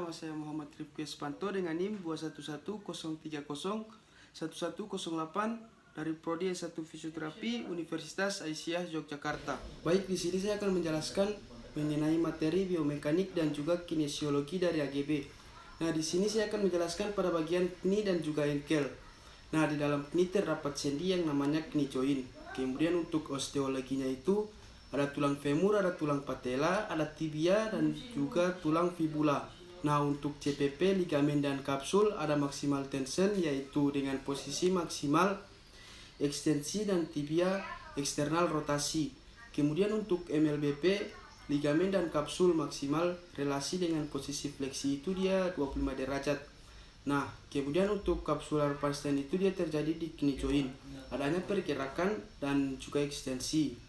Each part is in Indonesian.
Nama saya Muhammad Rifki Espanto dengan NIM 21103011108 dari Prodi S1 Fisioterapi Universitas Aisyah Yogyakarta. Baik, di sini saya akan menjelaskan mengenai materi biomekanik dan juga kinesiologi dari AGB. Nah, di sini saya akan menjelaskan pada bagian knie dan juga engkel. Nah, di dalam knie terdapat sendi yang namanya knie joint. Kemudian untuk osteologinya itu ada tulang femur, ada tulang patella, ada tibia, dan juga tulang fibula. Nah, untuk CPP, ligamen, dan kapsul ada maksimal tension, yaitu dengan posisi maksimal ekstensi dan tibia eksternal rotasi. Kemudian untuk MLBP, ligamen dan kapsul maksimal relasi dengan posisi fleksi itu dia 25 derajat. Nah, kemudian untuk kapsular Panstein itu dia terjadi di knie joint. Adanya pergerakan dan juga ekstensi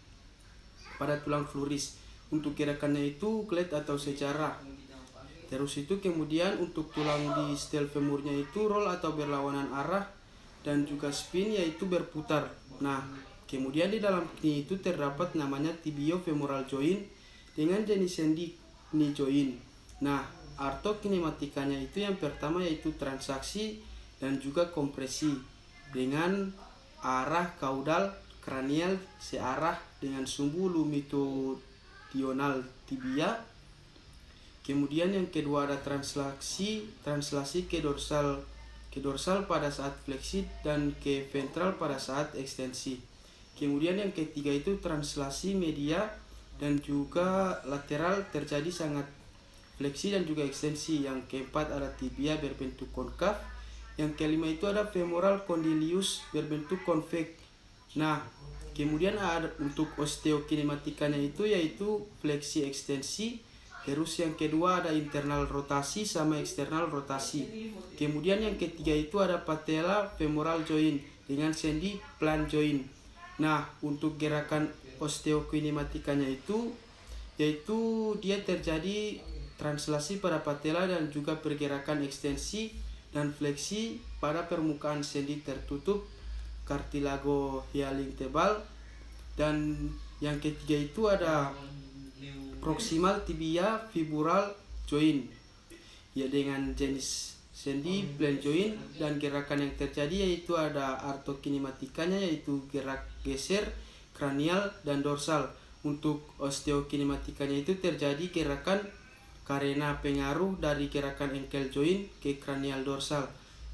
pada tulang fluris. Untuk gerakannya itu glide atau sejarah. Terus itu kemudian untuk tulang di stel femurnya itu roll atau berlawanan arah, dan juga spin yaitu berputar. Nah, kemudian di dalam knie itu terdapat namanya tibiofemoral joint dengan jenis sendi knie joint. Nah, artokinematikanya itu yang pertama yaitu transaksi dan juga kompresi dengan arah kaudal kranial searah dengan sumbu lumitodional tibia. Kemudian yang kedua ada translasi ke dorsal pada saat fleksi dan ke ventral pada saat ekstensi. Kemudian yang ketiga itu translasi media dan juga lateral terjadi sangat fleksi dan juga ekstensi. Yang keempat ada tibia berbentuk konkav. Yang kelima itu ada femoral condylus berbentuk konveks. Nah, kemudian ada untuk osteokinematikanya itu yaitu fleksi ekstensi. Terus yang kedua ada internal rotasi sama eksternal rotasi. Kemudian yang ketiga itu ada patella femoral joint dengan sendi plan joint. Nah, untuk gerakan osteokinematikanya itu yaitu dia terjadi translasi pada patella dan juga pergerakan ekstensi dan fleksi pada permukaan sendi tertutup kartilago hyaline tebal. Dan yang ketiga itu ada proximal tibia fibural joint ya dengan jenis sendi plan joint. Dan gerakan yang terjadi yaitu ada artokinematikanya yaitu gerak geser kranial dan dorsal. Untuk osteokinematikanya itu terjadi gerakan karena pengaruh dari gerakan engkel joint ke kranial dorsal.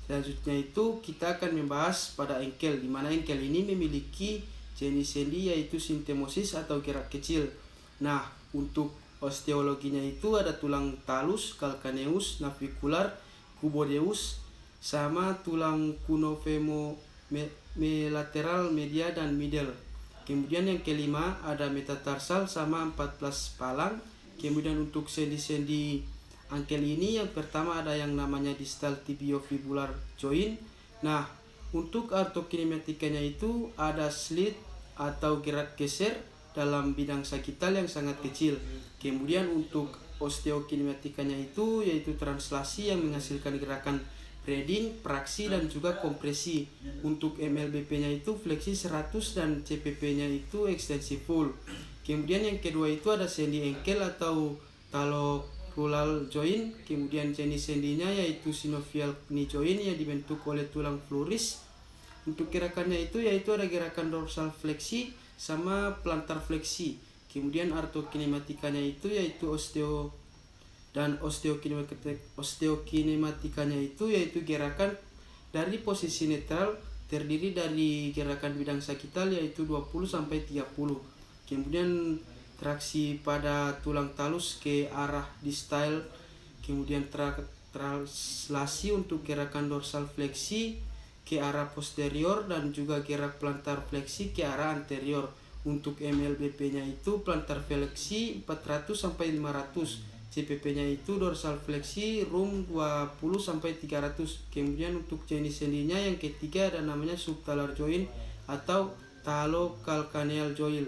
Selanjutnya itu kita akan membahas pada engkel, di mana engkel ini memiliki jenis sendi yaitu sintemosis atau gerak kecil. Nah, untuk osteologinya itu ada tulang talus, calcaneus, navicular, cubodeus, sama tulang cunofemomelateral media dan middle. Kemudian yang kelima ada metatarsal sama 14 palang. Kemudian untuk sendi-sendi engkel ini yang pertama ada yang namanya distal tibiofibular joint. Nah, untuk artokinematikanya itu ada slit atau gerak geser dalam bidang sagital yang sangat kecil. Kemudian untuk osteokinematikanya itu yaitu translasi yang menghasilkan gerakan breading, praksi, dan juga kompresi. Untuk MLBP-nya itu fleksi 100 dan CPP-nya itu ekstensi full. Kemudian yang kedua itu ada sendi engkel atau talocrural joint. Kemudian jenis sendinya yaitu synovial knee joint yang dibentuk oleh tulang fluris. Untuk gerakannya itu yaitu ada gerakan dorsal fleksi sama plantar fleksi. Kemudian artokinematikanya itu yaitu osteokinematikanya itu yaitu gerakan dari posisi netral terdiri dari gerakan bidang sagital yaitu 20 sampai 30. Kemudian traksi pada tulang talus ke arah distal. Kemudian translasi untuk gerakan dorsal fleksi ke arah posterior dan juga gerak plantar fleksi ke arah anterior. Untuk MLBP-nya itu plantar fleksi 400 sampai 500. CPP-nya itu dorsal fleksi room 20 sampai 300. Kemudian untuk jenis sendinya yang ketiga ada namanya subtalar joint atau talocalcaneal joint.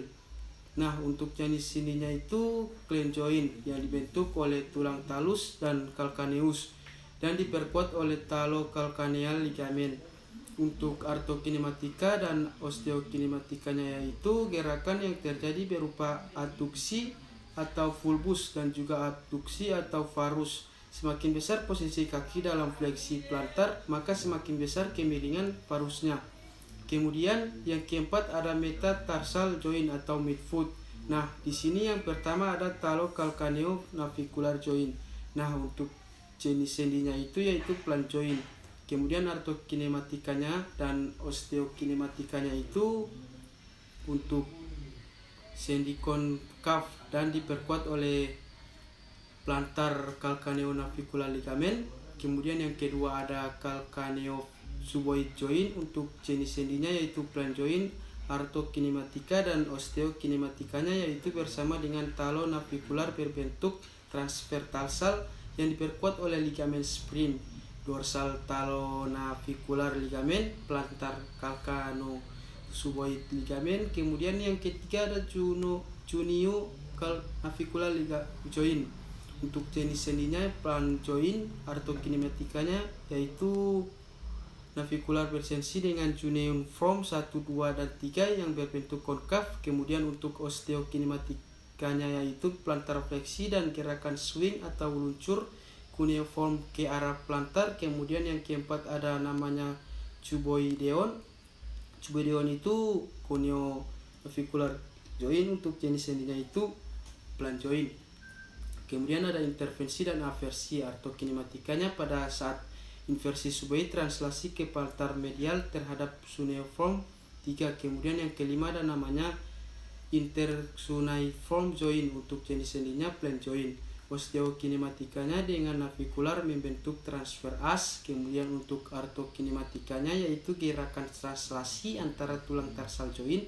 Nah, untuk jenis sendinya itu clean joint yang dibentuk oleh tulang talus dan calcaneus dan diperkuat oleh talocalcaneal ligamen. Untuk artokinematika dan osteokinematikanya yaitu gerakan yang terjadi berupa adduksi atau fulbus dan juga abduksi atau varus. Semakin besar posisi kaki dalam fleksi plantar, maka semakin besar kemiringan parusnya. Kemudian yang keempat ada metatarsal joint atau midfoot. Nah, di sini yang pertama ada talokalkaneo-navicular joint. Nah, untuk jenis sendinya itu yaitu plant joint. Kemudian artokinematikanya dan osteokinematikanya itu untuk sendi konkav dan diperkuat oleh plantar calcaneo-navicular ligament. Kemudian yang kedua ada calcaneo-suboid joint. Untuk jenis sendinya yaitu plant joint, artokinematika dan osteokinematikanya yaitu bersama dengan talo-navicular berbentuk transvertarsal yang diperkuat oleh ligamen sprint, dorsal talo-navicular ligament, plantar calcaneo-suboid ligament. Kemudian yang ketiga ada junio-navicular joint. Untuk jenis sendinya plant joint, artokinematikanya yaitu navicular bersensi dengan cuneiform 1, 2, dan 3 yang berbentuk konkav. Kemudian untuk osteokinematikanya yaitu plantar fleksi dan gerakan swing atau luncur cuneiform ke arah plantar. Kemudian yang keempat ada namanya cuboideon. Cuboideon itu conio-navicular joint. Untuk jenis sendinya itu plant joint. Kemudian ada intervensi dan aversi. Artokinematikanya pada saat inversi suboid translasi ke plantar medial terhadap cuneiform 3. Kemudian yang kelima ada namanya intercuneiform joint. Untuk jenis sendinya plant joint. Osteokinematikanya dengan navicular membentuk transfer as. Kemudian untuk artokinematikanya yaitu gerakan translasi antara tulang tarsal joint.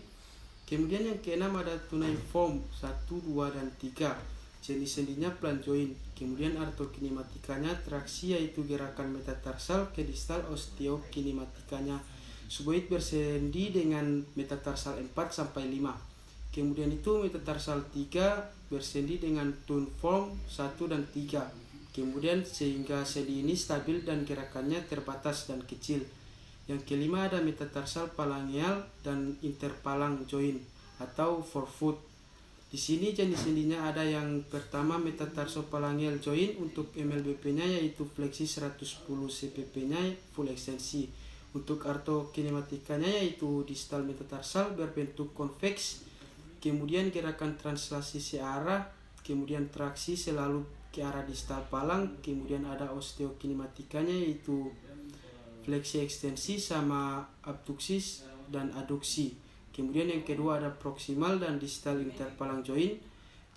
Kemudian yang keenam ada cuneiform 1, 2, dan 3. Jenis sendinya plant joint. Kemudian artokinematikanya traksi yaitu gerakan metatarsal ke distal. Osteokinematikanya suboid bersendi dengan metatarsal 4-5. Kemudian itu metatarsal 3 bersendi dengan tunform 1 dan 3. Kemudian sehingga sendi ini stabil dan gerakannya terbatas dan kecil. Yang kelima ada metatarsal phalangeal dan interpalang joint atau forefoot. Di sini jenis sendinya ada yang pertama metatarsophalangeal joint. Untuk MLBP-nya yaitu fleksi 110 cpp-nya full ekstensi. Untuk artokinematikanya yaitu distal metatarsal berbentuk konveks. Kemudian gerakan translasi searah, kemudian traksi selalu ke arah distal palang. Kemudian ada osteokinematikanya yaitu fleksi ekstensi sama abduksi dan aduksi. Kemudian yang kedua ada proximal dan distal interpalang joint.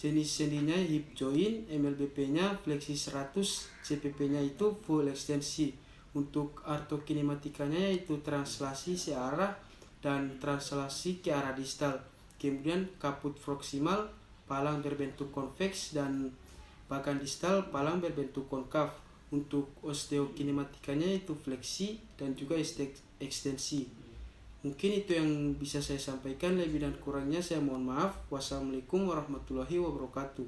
Jenis sendinya hip joint. MLBP-nya fleksi 100 cpp-nya itu full ekstensi. Untuk artokinematikanya yaitu translasi searah dan translasi ke arah distal. Kemudian kaput proximal, palang berbentuk konveks, dan bagian distal palang berbentuk konkav. Untuk osteokinematikanya itu fleksi dan juga ekstensi. Mungkin itu yang bisa saya sampaikan, lebih dan kurangnya saya mohon maaf. Wassalamualaikum warahmatullahi wabarakatuh.